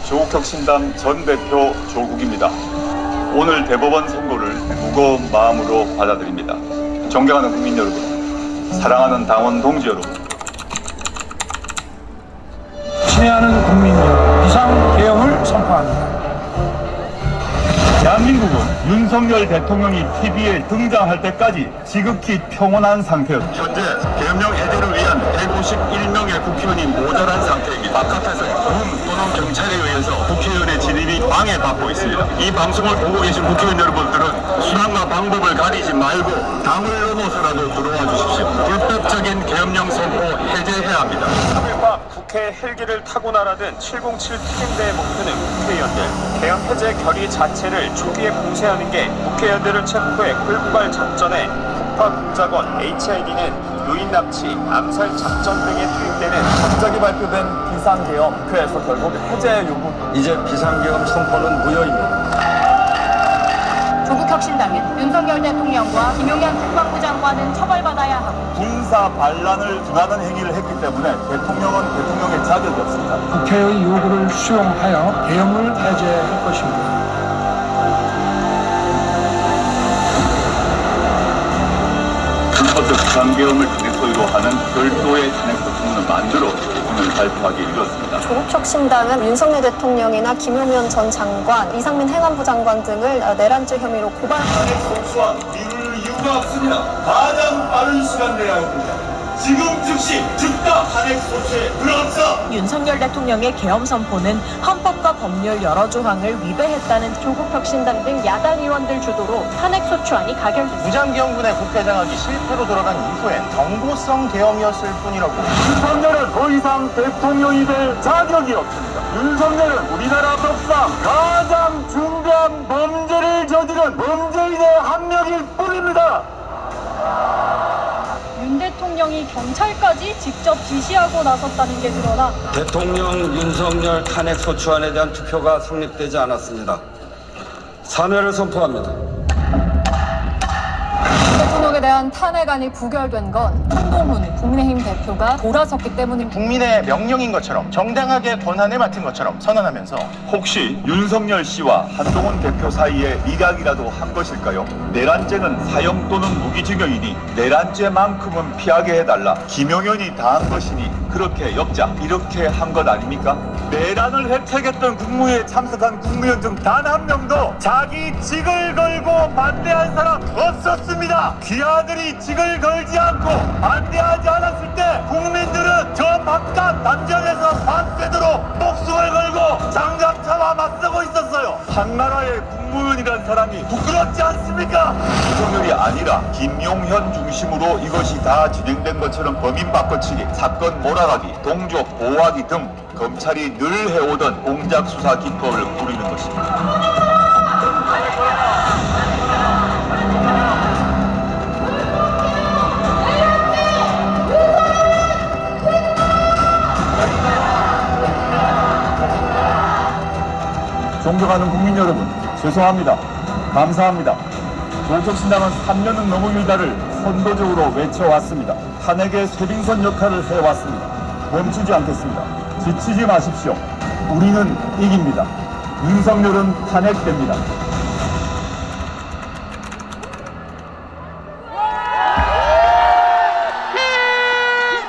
조국혁신당 전 대표 조국입니다. 오늘 대법원 선고를 무거운 마음으로 받아들입니다. 존경하는 국민 여러분, 사랑하는 당원 동지 여러분, 친애하는 국민 여러분, 비상계엄을 선포합니다. 대한민국은 윤석열 대통령이 TV에 등장할 때까지 지극히 평온한 상태였습니다. 현재 계엄령 해제를 위한 151명의 국회의원이 모자란 상태입니다. 바깥에서 군 또는 경찰에 의해서 국회의원의 진입이 방해받고 있습니다. 이 방송을 보고 계신 국회의원 여러분들은 수단과 방법을 가리지 말고 당을 넘어서라도 들어와 주십시오. 불법적인 계엄령 선포 해제해야 합니다. 3일 밤 국회 헬기를 타고 날아든 707 특임대의 목표는 국회의원들 계엄 해제 결의 자체를 초기에 공세하는 게 국회의원들을 체포해 끌고 갈 작전에 국파 공작원 HID는 유인 납치, 암살 작전 등에 투입되는 갑자기 발표된 비상계엄, 국회에서 결국 해제 요구. 이제 비상계엄 선포는 무효입니다. 조국혁신당은 윤석열 대통령과 김용현 국방부 장관은 처벌받아야 하고 군사 반란을 등하는 행위를 했기 때문에 대통령은 대통령의 자격이 없습니다. 국회의 요구를 수용하여 계엄을 해제할 것입니다. 불법적 비상계엄을 탄핵 소위로 하는 별도의 탄핵 소추문을 만들어 오늘 발표하게 이르렀습니다. 조국혁신당은 윤석열 대통령이나 김용현 전 장관, 이상민 행안부 장관 등을 내란죄 혐의로 고발. 탄핵 소추안 미룰 이유가 없습니다. 가장 빠른 시간 내에 합니다. 지금 즉시 즉각 탄핵 소추에 들어갑시다. 윤석열 대통령의 계엄 선포는 헌법과 법률 여러 조항을 위배했다는 조국혁신당 등 야당 의원들 주도로 탄핵소추안이 가결됐습니다. 무장기형군의 국회장악이 실패로 돌아간 이후엔 경고성 계엄이었을 뿐이라고. 윤석열은 더 이상 대통령이 될 자격이 없습니다. 윤석열은 우리나라 법상 가장 중대한 범죄를 저지른 범죄인의 한 명일 뿐입니다. 윤 대통령이 경찰까지 직접 지시하고 나섰다는 게 드러나 대통령 윤석열 탄핵 소추안에 대한 투표가 성립되지 않았습니다. 사퇴를 선포합니다. 대통령에 대한 탄핵안이 부결된 건 한동훈 국민의힘 대표가 돌아섰기 때문입니다. 국민의 명령인 것처럼 정당하게 권한을 맡은 것처럼 선언하면서 혹시 윤석열 씨와 한동훈 대표 사이에 일약이라도 한 것일까요? 내란죄는 사형 또는 무기징역이니 내란죄만큼은 피하게 해달라. 김용현이 당한 것이니 그렇게 엮자. 이렇게 한 것 아닙니까? 내란을 획책했던 국무회에 참석한 국무위원 중 단 한 명도 자기 직을 걸고 반대한 사람 없었습니다. 귀하들이 직을 걸지 않고 반대하지 않았을 때 국민들은 저 바깥 단정에서 밤새도록 목숨을 걸고 장갑 차와 맞서고 있었어요. 한나라의 국무위원이란 사람이 부끄럽지 않습니까? 윤석열이 아니라 김용현 중심으로 이것이 다 진행된 것처럼 범인 바꿔치기, 사건 몰아가기, 동조 보호하기 등 검찰이 늘 해오던 공작 수사 기법을 부리는 것입니다. 존경하는 국민 여러분, 죄송합니다. 감사합니다. 조국혁신당은 3년은 넘은 일달을 선도적으로 외쳐왔습니다. 탄핵의 쇄빙선 역할을 해왔습니다. 멈추지 않겠습니다. 지치지 마십시오. 우리는 이깁니다. 윤석열은 탄핵됩니다.